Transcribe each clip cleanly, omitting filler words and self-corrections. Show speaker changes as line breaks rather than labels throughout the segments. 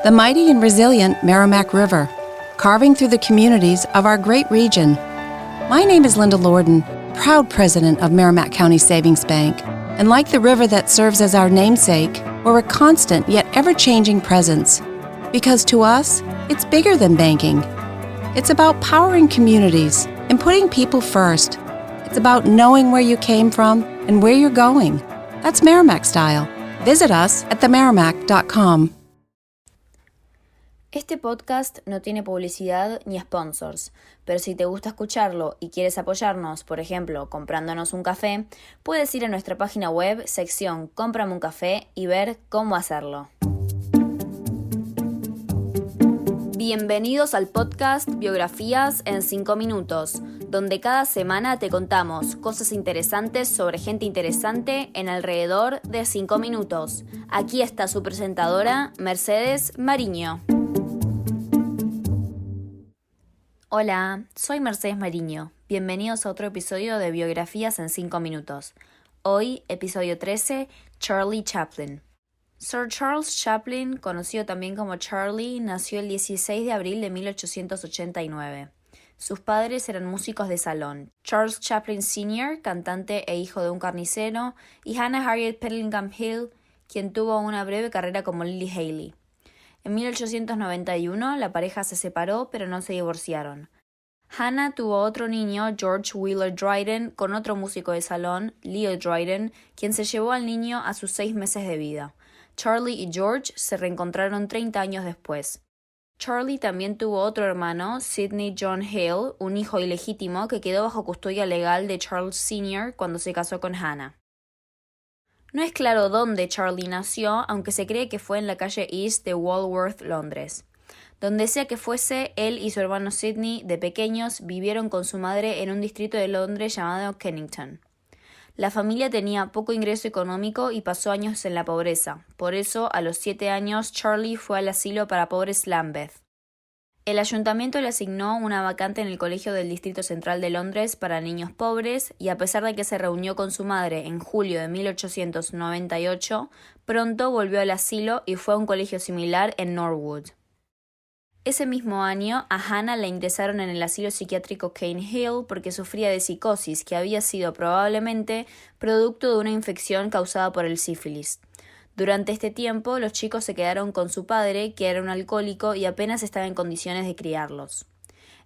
the mighty and resilient Merrimack River, carving through the communities of our great region. My name is Linda Lorden, proud president of Merrimack County Savings Bank, and like the river that serves as our namesake, we're a constant yet ever-changing presence. Because to us, it's bigger than banking. It's about powering communities and putting people first. It's about knowing where you came from and where you're going. That's Merrimack style. Visit us at themerrimack.com.
Este podcast no tiene publicidad ni sponsors, pero si te gusta escucharlo y quieres apoyarnos, por ejemplo, comprándonos un café, puedes ir a nuestra página web, sección Cómprame un café y ver cómo hacerlo. Bienvenidos al podcast Biografías en 5 minutos, donde cada semana te contamos cosas interesantes sobre gente interesante en alrededor de 5 minutos. Aquí está su presentadora, Mercedes Mariño. Hola, soy Mercedes Mariño. Bienvenidos a otro episodio de Biografías en 5 minutos. Hoy, episodio 13, Charlie Chaplin. Sir Charles Chaplin, conocido también como Charlie, nació el 16 de abril de 1889. Sus padres eran músicos de salón. Charles Chaplin Sr., cantante e hijo de un carnicero, y Hannah Harriet Pedlingham Hill, quien tuvo una breve carrera como Lily Haley. En 1891 la pareja se separó, pero no se divorciaron. Hannah tuvo otro niño, George Wheeler Dryden, con otro músico de salón, Leo Dryden, quien se llevó al niño a sus 6 meses de vida. Charlie y George se reencontraron 30 años después. Charlie también tuvo otro hermano, Sidney John Hale, un hijo ilegítimo que quedó bajo custodia legal de Charles Sr. cuando se casó con Hannah. No es claro dónde Charlie nació, aunque se cree que fue en la calle East de Walworth, Londres. Donde sea que fuese, él y su hermano Sidney, de pequeños, vivieron con su madre en un distrito de Londres llamado Kennington. La familia tenía poco ingreso económico y pasó años en la pobreza. Por eso, a los 7 años, Charlie fue al asilo para pobres Lambeth. El ayuntamiento le asignó una vacante en el colegio del Distrito Central de Londres para niños pobres y a pesar de que se reunió con su madre en julio de 1898, pronto volvió al asilo y fue a un colegio similar en Norwood. Ese mismo año, a Hannah la ingresaron en el asilo psiquiátrico Cane Hill porque sufría de psicosis que había sido probablemente producto de una infección causada por el sífilis. Durante este tiempo, los chicos se quedaron con su padre, que era un alcohólico y apenas estaba en condiciones de criarlos.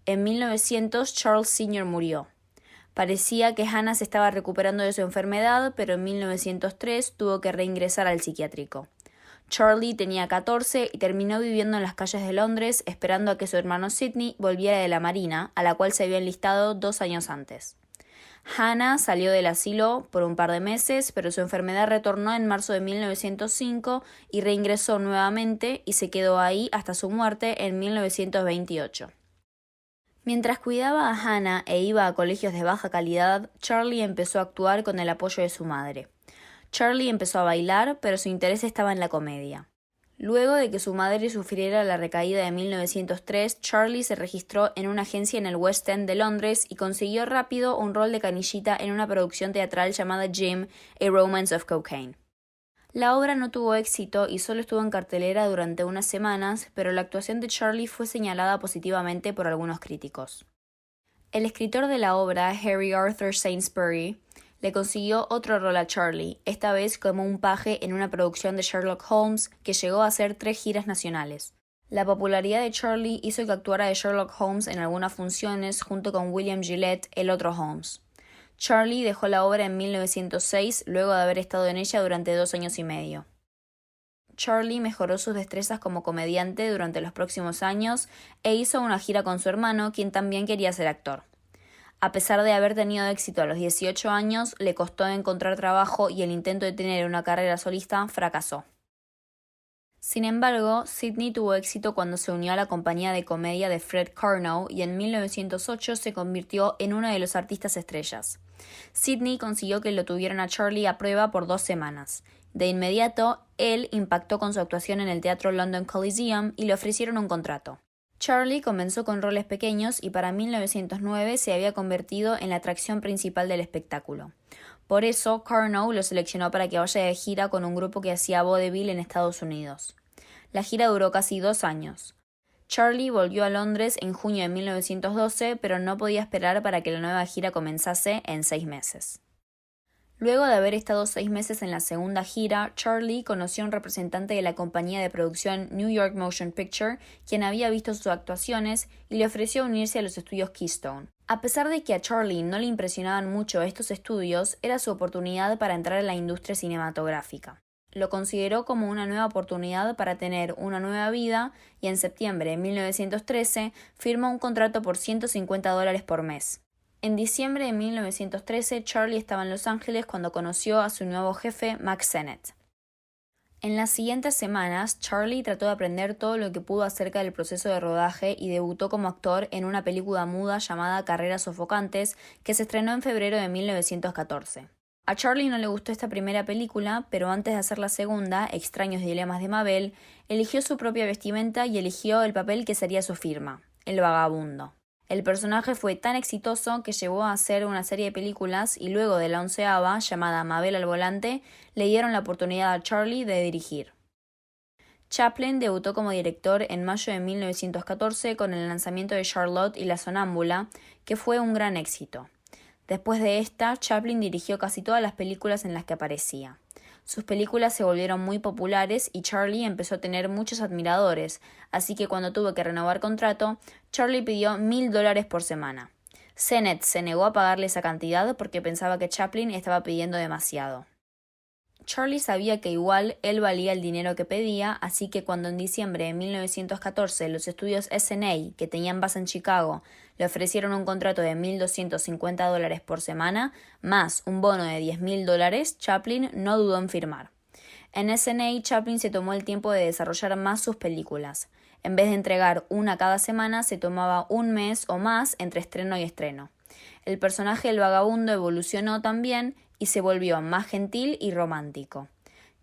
En 1900, Charles Sr. murió. Parecía que Hannah se estaba recuperando de su enfermedad, pero en 1903 tuvo que reingresar al psiquiátrico. Charlie tenía 14 y terminó viviendo en las calles de Londres, esperando a que su hermano Sidney volviera de la Marina, a la cual se había enlistado 2 años antes. Hannah salió del asilo por un par de meses, pero su enfermedad retornó en marzo de 1905 y reingresó nuevamente y se quedó ahí hasta su muerte en 1928. Mientras cuidaba a Hannah e iba a colegios de baja calidad, Charlie empezó a actuar con el apoyo de su madre. Charlie empezó a bailar, pero su interés estaba en la comedia. Luego de que su madre sufriera la recaída de 1903, Charlie se registró en una agencia en el West End de Londres y consiguió rápido un rol de canillita en una producción teatral llamada Jim, A Romance of Cocaine. La obra no tuvo éxito y solo estuvo en cartelera durante unas semanas, pero la actuación de Charlie fue señalada positivamente por algunos críticos. El escritor de la obra, Harry Arthur Sainsbury, le consiguió otro rol a Charlie, esta vez como un paje en una producción de Sherlock Holmes que llegó a hacer 3 giras nacionales. La popularidad de Charlie hizo que actuara de Sherlock Holmes en algunas funciones junto con William Gillette, el otro Holmes. Charlie dejó la obra en 1906 luego de haber estado en ella durante 2 años y medio. Charlie mejoró sus destrezas como comediante durante los próximos años e hizo una gira con su hermano, quien también quería ser actor. A pesar de haber tenido éxito a los 18 años, le costó encontrar trabajo y el intento de tener una carrera solista fracasó. Sin embargo, Sidney tuvo éxito cuando se unió a la compañía de comedia de Fred Karnow y en 1908 se convirtió en uno de los artistas estrellas. Sidney consiguió que lo tuvieran a Charlie a prueba por 2 semanas. De inmediato, él impactó con su actuación en el Teatro London Coliseum y le ofrecieron un contrato. Charlie comenzó con roles pequeños y para 1909 se había convertido en la atracción principal del espectáculo. Por eso, Karnow lo seleccionó para que vaya de gira con un grupo que hacía vaudeville en Estados Unidos. La gira duró casi 2 años. Charlie volvió a Londres en junio de 1912, pero no podía esperar para que la nueva gira comenzase en 6 meses. Luego de haber estado 6 meses en la segunda gira, Charlie conoció a un representante de la compañía de producción New York Motion Picture, quien había visto sus actuaciones y le ofreció unirse a los estudios Keystone. A pesar de que a Charlie no le impresionaban mucho estos estudios, era su oportunidad para entrar en la industria cinematográfica. Lo consideró como una nueva oportunidad para tener una nueva vida y en septiembre de 1913 firmó un contrato por $150 por mes. En diciembre de 1913, Charlie estaba en Los Ángeles cuando conoció a su nuevo jefe, Max Sennett. En las siguientes semanas, Charlie trató de aprender todo lo que pudo acerca del proceso de rodaje y debutó como actor en una película muda llamada Carreras Sofocantes, que se estrenó en febrero de 1914. A Charlie no le gustó esta primera película, pero antes de hacer la segunda, Extraños dilemas de Mabel, eligió su propia vestimenta y eligió el papel que sería su firma, el vagabundo. El personaje fue tan exitoso que llevó a hacer una serie de películas y luego de la 11ª, llamada Mabel al volante, le dieron la oportunidad a Charlie de dirigir. Chaplin debutó como director en mayo de 1914 con el lanzamiento de Charlotte y la Sonámbula, que fue un gran éxito. Después de esta, Chaplin dirigió casi todas las películas en las que aparecía. Sus películas se volvieron muy populares y Charlie empezó a tener muchos admiradores, así que cuando tuvo que renovar contrato, Charlie pidió $1,000 por semana. Sennett se negó a pagarle esa cantidad porque pensaba que Chaplin estaba pidiendo demasiado. Charlie sabía que igual él valía el dinero que pedía, así que cuando en diciembre de 1914 los estudios SNA, que tenían base en Chicago, le ofrecieron un contrato de $1,250 por semana, más un bono de $10,000, Chaplin no dudó en firmar. En SNA, Chaplin se tomó el tiempo de desarrollar más sus películas. En vez de entregar una cada semana, se tomaba un mes o más entre estreno y estreno. El personaje del vagabundo evolucionó también y se volvió más gentil y romántico.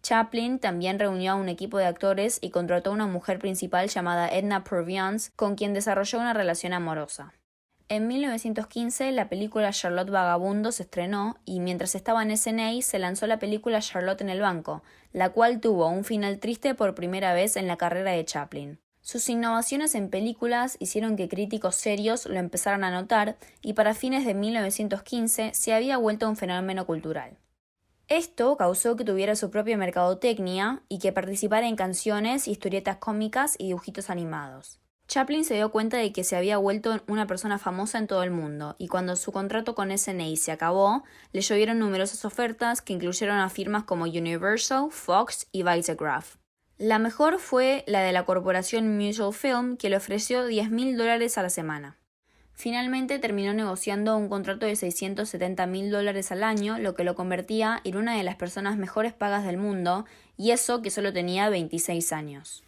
Chaplin también reunió a un equipo de actores y contrató a una mujer principal llamada Edna Purviance, con quien desarrolló una relación amorosa. En 1915, la película Charlotte Vagabundo se estrenó y mientras estaba en SNA se lanzó la película Charlotte en el banco, la cual tuvo un final triste por primera vez en la carrera de Chaplin. Sus innovaciones en películas hicieron que críticos serios lo empezaran a notar y para fines de 1915 se había vuelto un fenómeno cultural. Esto causó que tuviera su propia mercadotecnia y que participara en canciones, historietas cómicas y dibujitos animados. Chaplin se dio cuenta de que se había vuelto una persona famosa en todo el mundo y cuando su contrato con SNA se acabó, le llovieron numerosas ofertas que incluyeron a firmas como Universal, Fox y Vitagraph. La mejor fue la de la corporación Mutual Film, que le ofreció $10,000 a la semana. Finalmente terminó negociando un contrato de $670,000 al año, lo que lo convertía en una de las personas mejores pagas del mundo, y eso que solo tenía 26 años.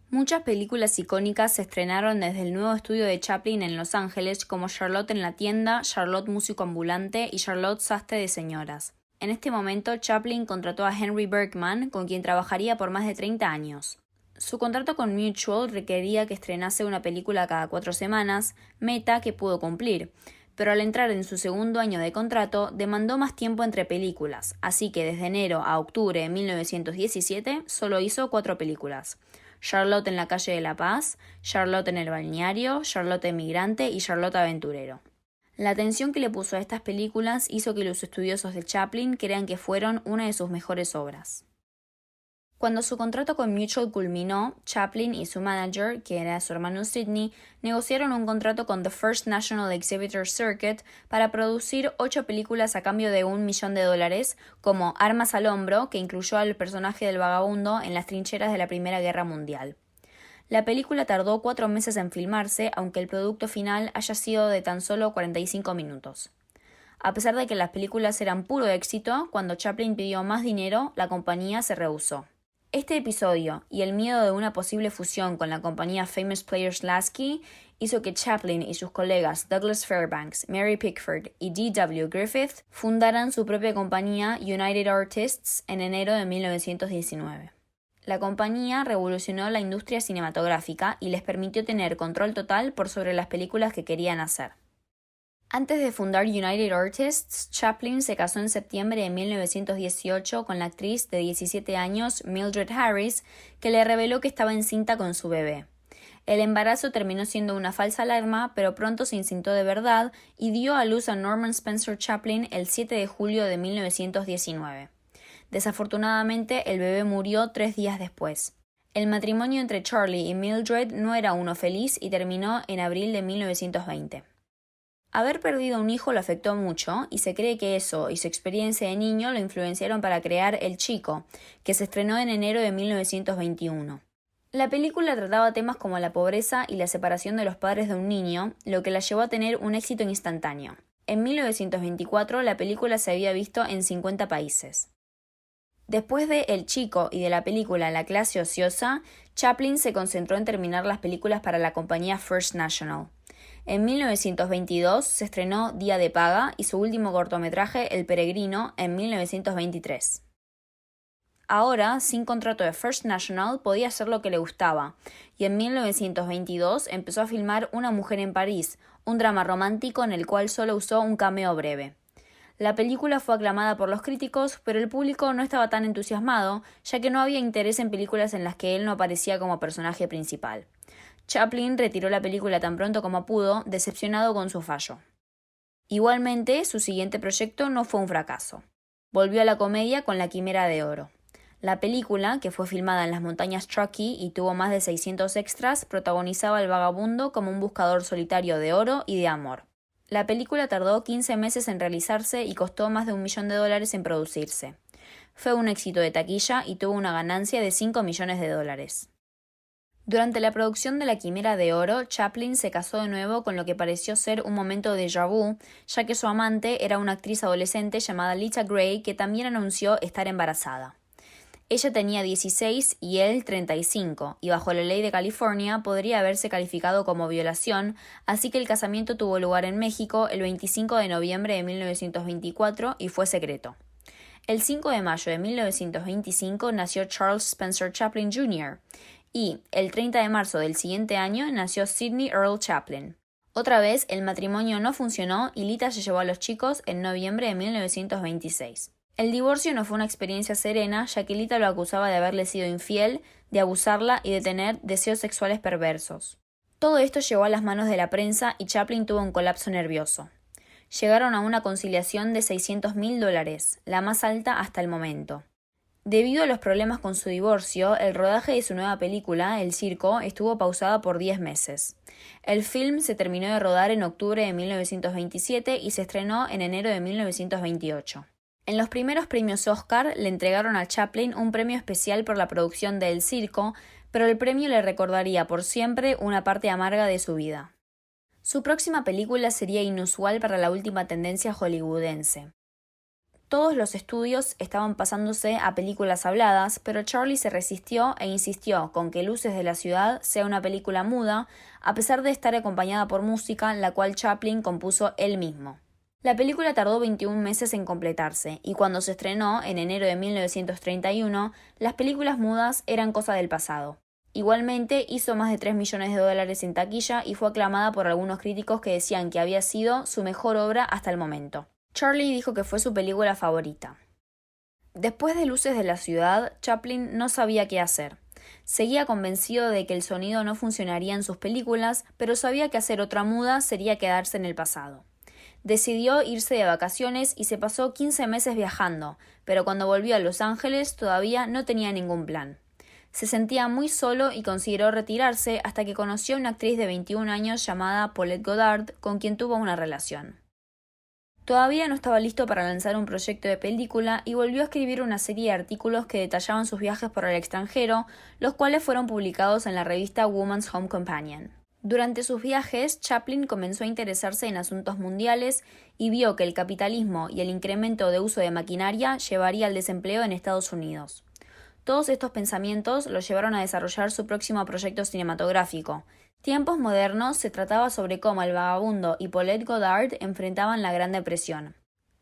Muchas películas icónicas se estrenaron desde el nuevo estudio de Chaplin en Los Ángeles, como Charlotte en la tienda, Charlotte músico ambulante y Charlotte sastre de señoras. En este momento, Chaplin contrató a Henry Bergman, con quien trabajaría por más de 30 años. Su contrato con Mutual requería que estrenase una película cada 4 semanas, meta que pudo cumplir, pero al entrar en su segundo año de contrato, demandó más tiempo entre películas, así que desde enero a octubre de 1917 solo hizo 4 películas. Charlotte en la calle de La Paz, Charlotte en el balneario, Charlotte emigrante y Charlotte aventurero. La atención que le puso a estas películas hizo que los estudiosos de Chaplin crean que fueron una de sus mejores obras. Cuando su contrato con Mutual culminó, Chaplin y su manager, que era su hermano Sidney, negociaron un contrato con The First National Exhibitor Circuit para producir 8 películas a cambio de $1 millón, como Armas al hombro, que incluyó al personaje del vagabundo en las trincheras de la Primera Guerra Mundial. La película tardó 4 meses en filmarse, aunque el producto final haya sido de tan solo 45 minutos. A pesar de que las películas eran puro éxito, cuando Chaplin pidió más dinero, la compañía se rehusó. Este episodio y el miedo de una posible fusión con la compañía Famous Players Lasky hizo que Chaplin y sus colegas Douglas Fairbanks, Mary Pickford y D.W. Griffith fundaran su propia compañía United Artists en enero de 1919. La compañía revolucionó la industria cinematográfica y les permitió tener control total por sobre las películas que querían hacer. Antes de fundar United Artists, Chaplin se casó en septiembre de 1918 con la actriz de 17 años Mildred Harris, que le reveló que estaba encinta con su bebé. El embarazo terminó siendo una falsa alarma, pero pronto se incintó de verdad y dio a luz a Norman Spencer Chaplin el 7 de julio de 1919. Desafortunadamente, el bebé murió 3 días después. El matrimonio entre Charlie y Mildred no era uno feliz y terminó en abril de 1920. Haber perdido un hijo lo afectó mucho y se cree que eso y su experiencia de niño lo influenciaron para crear El Chico, que se estrenó en enero de 1921. La película trataba temas como la pobreza y la separación de los padres de un niño, lo que la llevó a tener un éxito instantáneo. En 1924 la película se había visto en 50 países. Después de El Chico y de la película La clase ociosa, Chaplin se concentró en terminar las películas para la compañía First National. En 1922 se estrenó Día de Paga y su último cortometraje El Peregrino en 1923. Ahora, sin contrato de First National, podía hacer lo que le gustaba, y en 1922 empezó a filmar Una mujer en París, un drama romántico en el cual solo usó un cameo breve. La película fue aclamada por los críticos, pero el público no estaba tan entusiasmado, ya que no había interés en películas en las que él no aparecía como personaje principal. Chaplin retiró la película tan pronto como pudo, decepcionado con su fallo. Igualmente, su siguiente proyecto no fue un fracaso. Volvió a la comedia con La Quimera de Oro. La película, que fue filmada en las montañas Truckee y tuvo más de 600 extras, protagonizaba al vagabundo como un buscador solitario de oro y de amor. La película tardó 15 meses en realizarse y costó más de $1 millón en producirse. Fue un éxito de taquilla y tuvo una ganancia de $5 millones. Durante la producción de La Quimera de Oro, Chaplin se casó de nuevo con lo que pareció ser un momento de déjà vu, ya que su amante era una actriz adolescente llamada Lita Grey que también anunció estar embarazada. Ella tenía 16 y él 35, y bajo la ley de California podría haberse calificado como violación, así que el casamiento tuvo lugar en México el 25 de noviembre de 1924 y fue secreto. El 5 de mayo de 1925 nació Charles Spencer Chaplin Jr., y el 30 de marzo del siguiente año nació Sidney Earle Chaplin. Otra vez el matrimonio no funcionó y Lita se llevó a los chicos en noviembre de 1926. El divorcio no fue una experiencia serena, ya que Lita lo acusaba de haberle sido infiel, de abusarla y de tener deseos sexuales perversos. Todo esto llegó a las manos de la prensa y Chaplin tuvo un colapso nervioso. Llegaron a una conciliación de $600,000, la más alta hasta el momento. Debido a los problemas con su divorcio, el rodaje de su nueva película, El Circo, estuvo pausada por 10 meses. El film se terminó de rodar en octubre de 1927 y se estrenó en enero de 1928. En los primeros premios Oscar le entregaron a Chaplin un premio especial por la producción de El Circo, pero el premio le recordaría por siempre una parte amarga de su vida. Su próxima película sería inusual para la última tendencia hollywoodense. Todos los estudios estaban pasándose a películas habladas, pero Charlie se resistió e insistió con que Luces de la Ciudad sea una película muda, a pesar de estar acompañada por música, la cual Chaplin compuso él mismo. La película tardó 21 meses en completarse, y cuando se estrenó, en enero de 1931, las películas mudas eran cosa del pasado. Igualmente, hizo más de $3 millones en taquilla y fue aclamada por algunos críticos que decían que había sido su mejor obra hasta el momento. Charlie dijo que fue su película favorita. Después de Luces de la Ciudad, Chaplin no sabía qué hacer. Seguía convencido de que el sonido no funcionaría en sus películas, pero sabía que hacer otra muda sería quedarse en el pasado. Decidió irse de vacaciones y se pasó 15 meses viajando, pero cuando volvió a Los Ángeles todavía no tenía ningún plan. Se sentía muy solo y consideró retirarse hasta que conoció a una actriz de 21 años llamada Paulette Goddard, con quien tuvo una relación. Todavía no estaba listo para lanzar un proyecto de película y volvió a escribir una serie de artículos que detallaban sus viajes por el extranjero, los cuales fueron publicados en la revista Woman's Home Companion. Durante sus viajes, Chaplin comenzó a interesarse en asuntos mundiales y vio que el capitalismo y el incremento de uso de maquinaria llevaría al desempleo en Estados Unidos. Todos estos pensamientos lo llevaron a desarrollar su próximo proyecto cinematográfico. Tiempos modernos se trataba sobre cómo el vagabundo y Paulette Goddard enfrentaban la Gran Depresión.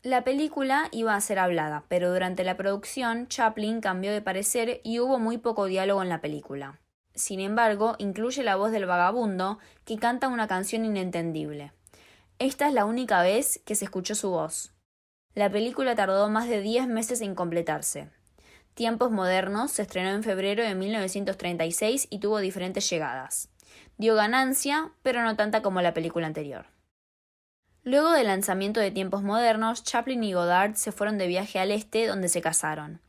La película iba a ser hablada, pero durante la producción Chaplin cambió de parecer y hubo muy poco diálogo en la película. Sin embargo, incluye la voz del vagabundo, que canta una canción inentendible. Esta es la única vez que se escuchó su voz. La película tardó más de 10 meses en completarse. Tiempos modernos se estrenó en febrero de 1936 y tuvo diferentes llegadas. Dio ganancia, pero no tanta como la película anterior. Luego del lanzamiento de Tiempos modernos, Chaplin y Godard se fueron de viaje al este, donde se casaron.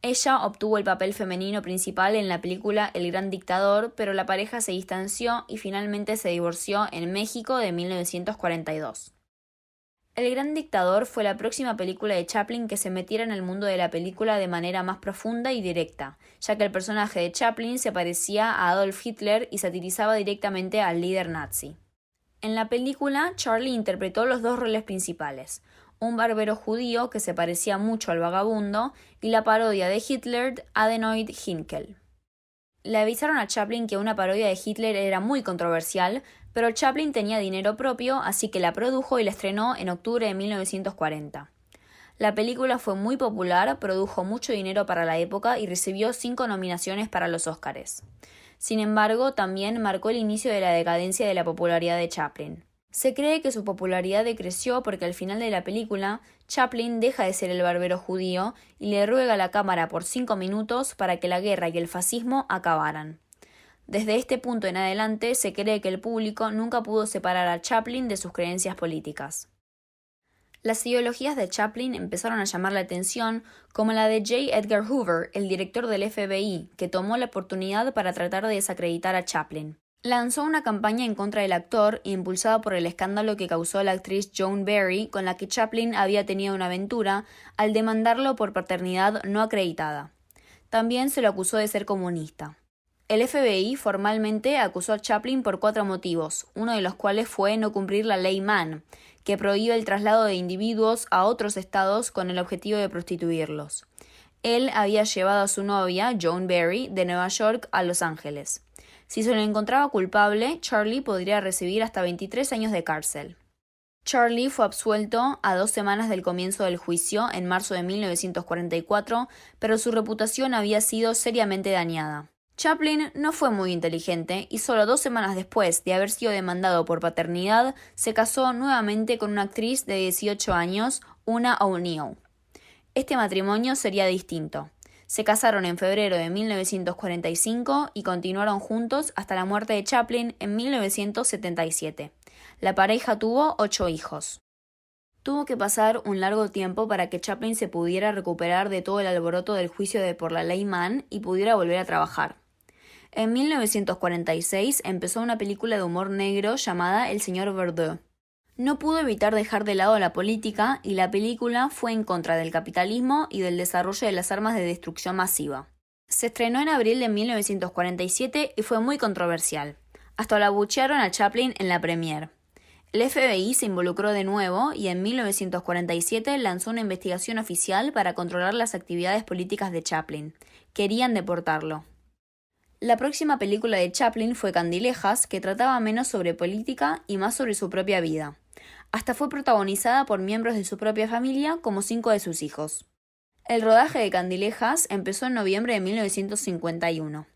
Ella obtuvo el papel femenino principal en la película El Gran Dictador, pero la pareja se distanció y finalmente se divorció en México de 1942. El Gran Dictador fue la próxima película de Chaplin que se metiera en el mundo de la película de manera más profunda y directa, ya que el personaje de Chaplin se parecía a Adolf Hitler y satirizaba directamente al líder nazi. En la película, Charlie interpretó los dos roles principales, un barbero judío que se parecía mucho al vagabundo y la parodia de Hitler, Adenoid Hynkel. Le avisaron a Chaplin que una parodia de Hitler era muy controversial, pero Chaplin tenía dinero propio, así que la produjo y la estrenó en octubre de 1940. La película fue muy popular, produjo mucho dinero para la época y recibió 5 nominaciones para los Óscares. Sin embargo, también marcó el inicio de la decadencia de la popularidad de Chaplin. Se cree que su popularidad decreció porque al final de la película, Chaplin deja de ser el barbero judío y le ruega a la cámara por 5 minutos para que la guerra y el fascismo acabaran. Desde este punto en adelante, se cree que el público nunca pudo separar a Chaplin de sus creencias políticas. Las ideologías de Chaplin empezaron a llamar la atención, como la de J. Edgar Hoover, el director del FBI, que tomó la oportunidad para tratar de desacreditar a Chaplin. Lanzó una campaña en contra del actor, impulsada por el escándalo que causó la actriz Joan Barry, con la que Chaplin había tenido una aventura, al demandarlo por paternidad no acreditada. También se lo acusó de ser comunista. El FBI formalmente acusó a Chaplin por 4 motivos, uno de los cuales fue no cumplir la ley Mann, que prohíbe el traslado de individuos a otros estados con el objetivo de prostituirlos. Él había llevado a su novia, Joan Barry, de Nueva York a Los Ángeles. Si se lo encontraba culpable, Charlie podría recibir hasta 23 años de cárcel. Charlie fue absuelto a 2 semanas del comienzo del juicio, en marzo de 1944, pero su reputación había sido seriamente dañada. Chaplin no fue muy inteligente y solo 2 semanas después de haber sido demandado por paternidad, se casó nuevamente con una actriz de 18 años, Una O'Neill. Este matrimonio sería distinto. Se casaron en febrero de 1945 y continuaron juntos hasta la muerte de Chaplin en 1977. La pareja tuvo 8 hijos. Tuvo que pasar un largo tiempo para que Chaplin se pudiera recuperar de todo el alboroto del juicio por la ley Mann y pudiera volver a trabajar. En 1946 empezó una película de humor negro llamada El señor Verdeux. No pudo evitar dejar de lado la política y la película fue en contra del capitalismo y del desarrollo de las armas de destrucción masiva. Se estrenó en abril de 1947 y fue muy controversial. Hasta la abuchearon a Chaplin en la premiere. El FBI se involucró de nuevo y en 1947 lanzó una investigación oficial para controlar las actividades políticas de Chaplin. Querían deportarlo. La próxima película de Chaplin fue Candilejas, que trataba menos sobre política y más sobre su propia vida. Hasta fue protagonizada por miembros de su propia familia, como 5 de sus hijos. El rodaje de Candilejas empezó en noviembre de 1951.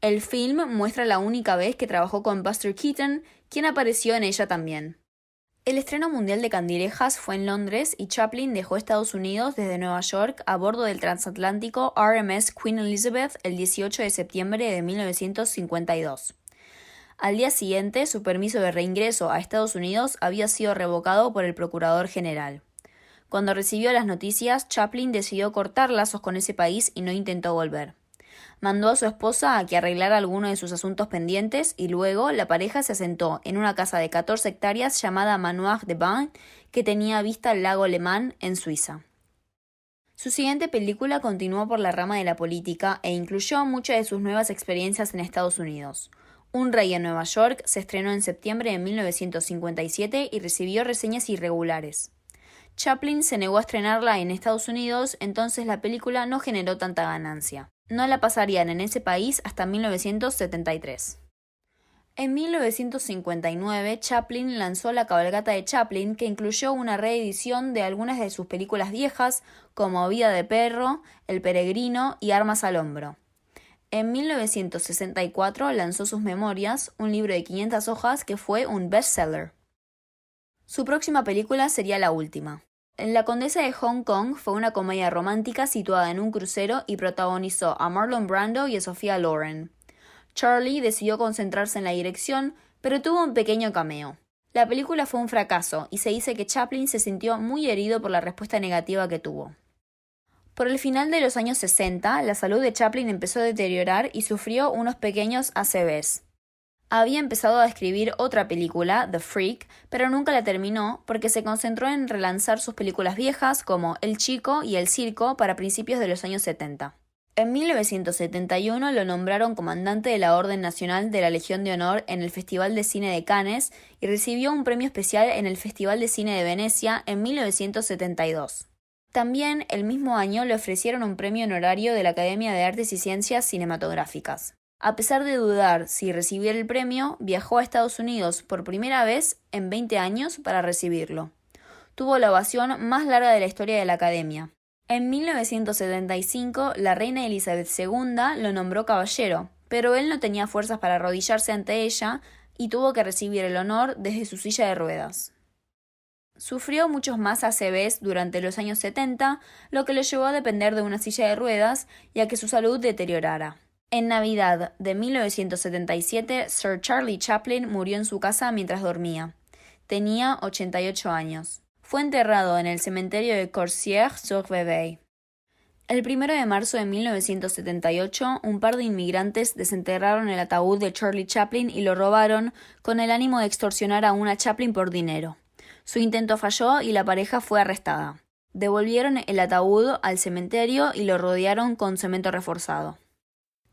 El film muestra la única vez que trabajó con Buster Keaton, quien apareció en ella también. El estreno mundial de Candilejas fue en Londres y Chaplin dejó Estados Unidos desde Nueva York a bordo del transatlántico RMS Queen Elizabeth el 18 de septiembre de 1952. Al día siguiente, su permiso de reingreso a Estados Unidos había sido revocado por el Procurador General. Cuando recibió las noticias, Chaplin decidió cortar lazos con ese país y no intentó volver. Mandó a su esposa a que arreglara algunos de sus asuntos pendientes y luego la pareja se asentó en una casa de 14 hectáreas llamada Manoir de Bain, que tenía vista al lago Le Mans en Suiza. Su siguiente película continuó por la rama de la política e incluyó muchas de sus nuevas experiencias en Estados Unidos. Un rey en Nueva York se estrenó en septiembre de 1957 y recibió reseñas irregulares. Chaplin se negó a estrenarla en Estados Unidos, entonces la película no generó tanta ganancia. No la pasarían en ese país hasta 1973. En 1959, Chaplin lanzó La cabalgata de Chaplin, que incluyó una reedición de algunas de sus películas viejas, como Vida de perro, El peregrino y Armas al hombro. En 1964 lanzó sus memorias, un libro de 500 hojas que fue un bestseller. Su próxima película sería la última. La Condesa de Hong Kong fue una comedia romántica situada en un crucero y protagonizó a Marlon Brando y a Sophia Loren. Charlie decidió concentrarse en la dirección, pero tuvo un pequeño cameo. La película fue un fracaso y se dice que Chaplin se sintió muy herido por la respuesta negativa que tuvo. Por el final de los años 60, la salud de Chaplin empezó a deteriorar y sufrió unos pequeños ACVs. Había empezado a escribir otra película, The Freak, pero nunca la terminó porque se concentró en relanzar sus películas viejas como El Chico y El Circo para principios de los años 70. En 1971 lo nombraron comandante de la Orden Nacional de la Legión de Honor en el Festival de Cine de Cannes y recibió un premio especial en el Festival de Cine de Venecia en 1972. También el mismo año le ofrecieron un premio honorario de la Academia de Artes y Ciencias Cinematográficas. A pesar de dudar si recibir el premio, viajó a Estados Unidos por primera vez en 20 años para recibirlo. Tuvo la ovación más larga de la historia de la Academia. En 1975, la reina Elizabeth II lo nombró caballero, pero él no tenía fuerzas para arrodillarse ante ella y tuvo que recibir el honor desde su silla de ruedas. Sufrió muchos más ACVs durante los años 70, lo que lo llevó a depender de una silla de ruedas y a que su salud deteriorara. En Navidad de 1977, Sir Charlie Chaplin murió en su casa mientras dormía. Tenía 88 años. Fue enterrado en el cementerio de Corsières-sur-Vevey. El 1 de marzo de 1978, un par de inmigrantes desenterraron el ataúd de Charlie Chaplin y lo robaron con el ánimo de extorsionar a una Chaplin por dinero. Su intento falló y la pareja fue arrestada. Devolvieron el ataúd al cementerio y lo rodearon con cemento reforzado.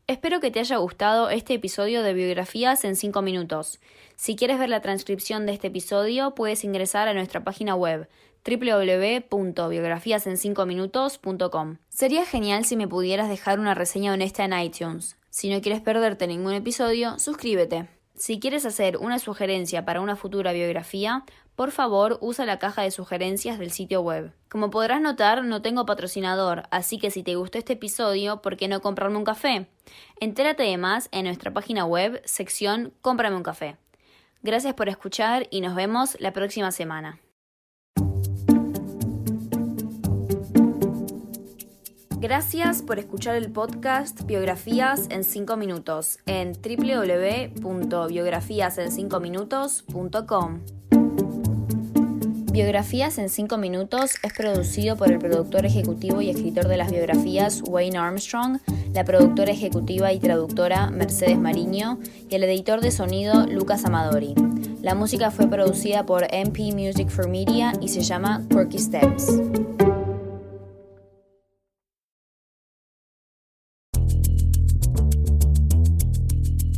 Espero que te haya gustado este episodio de Biografías en 5 minutos. Si quieres ver la transcripción de este episodio, puedes ingresar a nuestra página web www.biografiasen5minutos.com. Sería genial si me pudieras dejar una reseña honesta en iTunes. Si no quieres perderte ningún episodio, suscríbete. Si quieres hacer una sugerencia para una futura biografía, por favor usa la caja de sugerencias del sitio web. Como podrás notar, no tengo patrocinador, así que si te gustó este episodio, ¿por qué no comprarme un café? Entérate de más en nuestra página web, sección Cómprame un café. Gracias por escuchar y nos vemos la próxima semana. Gracias por escuchar el podcast Biografías en 5 minutos en www.biografiasen5minutos.com. Biografías en 5 minutos es producido por el productor ejecutivo y escritor de las biografías Wayne Armstrong, la productora ejecutiva y traductora Mercedes Mariño y el editor de sonido Lucas Amadori. La música fue producida por MP Music for Media y se llama Quirky Steps.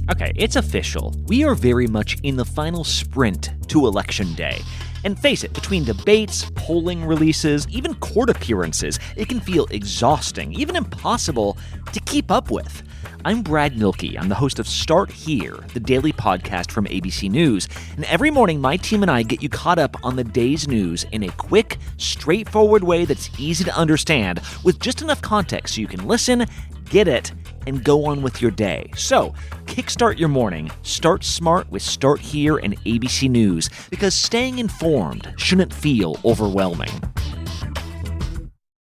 Okay, it's official. We are very much in the final sprint to Election Day. And face it, between debates, polling releases, even court appearances, it can feel exhausting, even impossible to keep up with. I'm Brad Milkey. I'm the host of Start Here, the daily podcast from ABC News. And every morning, my team and I get you caught up on the day's news in a quick, straightforward way that's easy to understand, with just enough context so you can listen, get it, and go on with your day. So, kickstart your morning. Start smart with Start Here and ABC News, because staying informed shouldn't feel overwhelming.